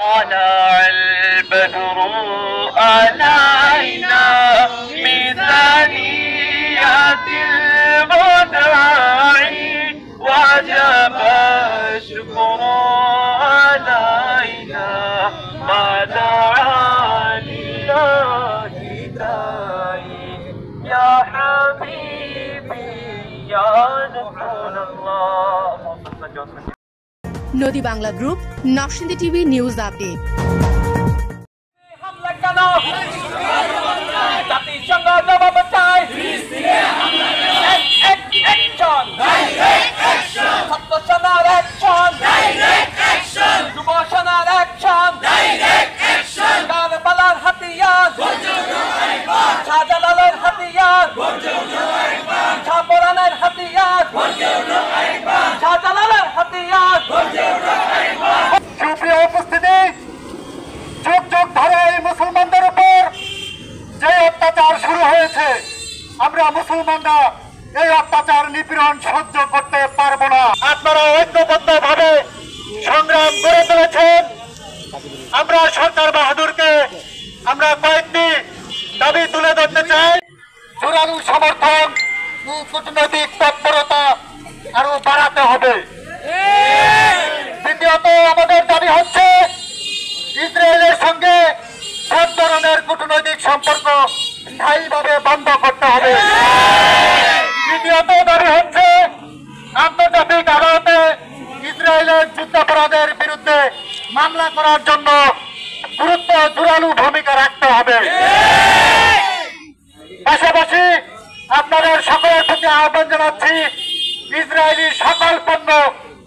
طلع البدر علينا من ثنيات الوداع وجب الشكر علينا ما دعا لله داعي يا حبيبي يا رسول الله. নদী Bangla group, Narsingdi TV news update. জাতিসংঘ জবাব চাই, ছাত্র সেনার অ্যাকশন, যুব সেনার অ্যাকশন, কারবালার হাতিয়ার, শাহজালালের হাতিয়ার, শাহপরানের হাতিয়ার, শাহজালালের হাতিয়ার। সুপ্রিয় উপস্থিতি, যুগ যুগ ধরে এই মুসলমানদের উপর যে অত্যাচার শুরু হয়েছে, আমরা মুসলমানরা এই অত্যাচার নিপীড়ন সহ্য করতে পারবো না। আপনারা ঐক্যবদ্ধ ভাবে সংগ্রাম করে তুলেছেন। আমরা সরকার বাহাদুরকে আমরা কয়েকটি দাবি তুলে ধরতে চাই। জোরালো সমর্থন ও কূটনৈতিক তৎপরতা আরো বাড়াতে হবে। দ্বিতীয়ত, আমাদের দাবি হচ্ছে ইসরায়েলের সঙ্গে সব ধরনের কূটনৈতিক সম্পর্ক স্থায়ীভাবে বন্ধ করতে হবে। তৃতীয়ত দাবি হচ্ছে আন্তর্জাতিক আদালতে ইসরায়েলের যুদ্ধাপরাধের বিরুদ্ধে মামলা করার জন্য জোরালো ভূমিকা রাখতে হবে। পাশাপাশি আপনাদের সকলের প্রতি আহ্বান জানাচ্ছি, ইসরায়েলি সকল পণ্য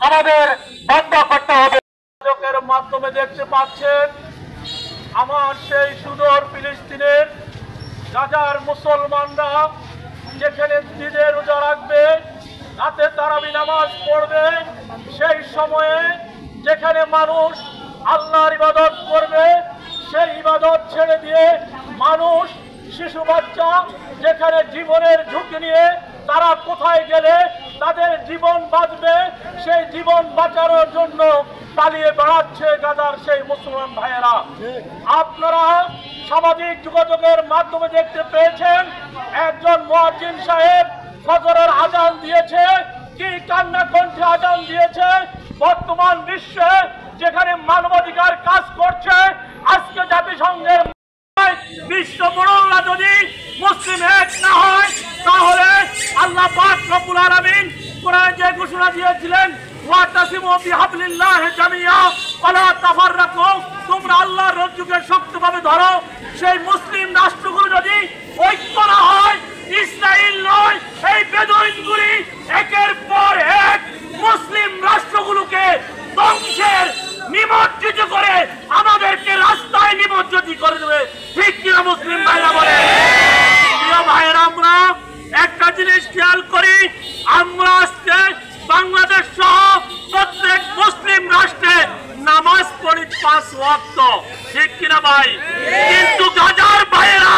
আমাদের বন্ধ করতে হবে। যোগের মাধ্যমে দেখতে পাচ্ছেন আমার সেই সুদূর ফিলিস্তিনের গাজার মুসলমানরা যেখানে ঈদের রোজা রাখবে, রাতে তারাবি নামাজ পড়বে, সেই সময়ে যেখানে মানুষ আল্লাহর ইবাদত করবে, সেই ইবাদত ছেড়ে দিয়ে মানুষ, শিশু বাচ্চা যেখানে জীবনের ঝুঁকি নিয়ে তারা কোথায় গেলে তাদের জীবন বাঁচবে, সেই জীবন বাঁচানোর জন্য পালিয়ে বেড়াচ্ছে গাজার সেই মুসলমান ভাইয়েরা। আপনারা সামাজিক যোগাযোগের মাধ্যমে দেখতে পেয়েছেন, একজন মুয়াজ্জিন সাহেব ফজরের আজান দিয়েছে, কি কান্না কণ্ঠে আজান দিয়েছে। বর্তমান বিশ্বে যেখানে মানবাধিকার কাজ করছে, আজকে জাতিসংঘের বিশ্ব মোড়লরা যদি মুসলিম এক না হয়, তাহলে আল্লাহ পাক রব্বুল আলামিন কোরআনে যে ঘোষণা দিয়েছিলেন, ওয়াতাসিমু বিহাবলিল্লাহি জামিয়া ওয়ালা তাফাররাকু, তোমরা আল্লাহর রজ্জুকে শক্তভাবে ধরো। সেই মুসলিম রাষ্ট্রগুলো যদি ঐক্য না হয়, ইসরায়েল নয়, এই বেদুইনগুলি একের পর এক মুসলিম রাষ্ট্রগুলোকে ধ্বংসের নিমজ্জিত করে আমাদেরকে রাস্তায় নিমজ্জিত করে দেবে। ঠিক কিনা মুসলিম ভাইরা বলে? প্রিয় ভাইরা, আমরা একটা জিনিস খেয়াল করি, আমরা আজকে বাংলাদেশ সহ প্রত্যেক মুসলিম রাষ্ট্রে নামাজ পড়ি 5 ওয়াক্ত, ঠিক কিনা ভাই? কিন্তু গাজার ভাইয়েরা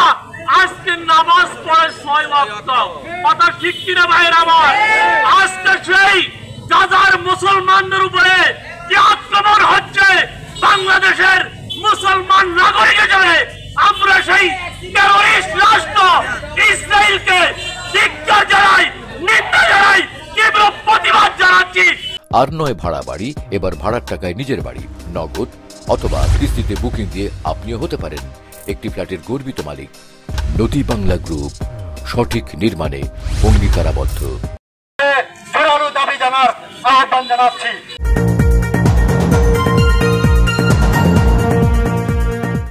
আজকে নামাজ পড়ে 6 ওয়াক্ত। কথা ঠিক কিনা ভাইয়েরা আমার? আজকে সেই গাজার মুসলমানদের উপরে যে আক্রমণ হচ্ছে, বাংলাদেশের মুসলমান নাগরিক হিসেবে আমরা সেই টেররিস্ট রাষ্ট্র ইসরায়েলকে ধিক্কার জানাই, নিন্দা জানাই, তীব্র প্রতিবাদ জানাচ্ছি। আর নয় ভাড়া বাড়ি, এবার ভাড়ার টাকায় নিজের বাড়ি, নগদ অথবা কিস্তিতে বুকিং দিয়ে আপনিও হতে পারেন একটি ফ্ল্যাটের গর্বিত মালিক। নদী বাংলা গ্রুপ, সঠিক নির্মাণে অঙ্গীকারাবদ্ধ। জোরালো দাবি জানার আহ্বান জানাচ্ছি।